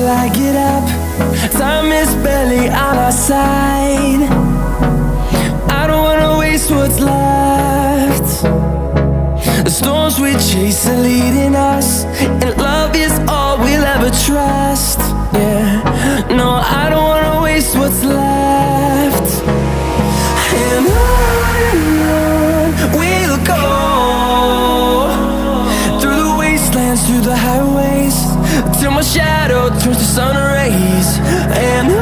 till I get up. Time is barely on our side. I don't wanna waste what's left. The storms we chase are leading us, and love is all we'll ever trust. Yeah, no, I don't wanna waste what's left. And on we'll go, through the wastelands, through the highways, till my shadow turns to sun rays. And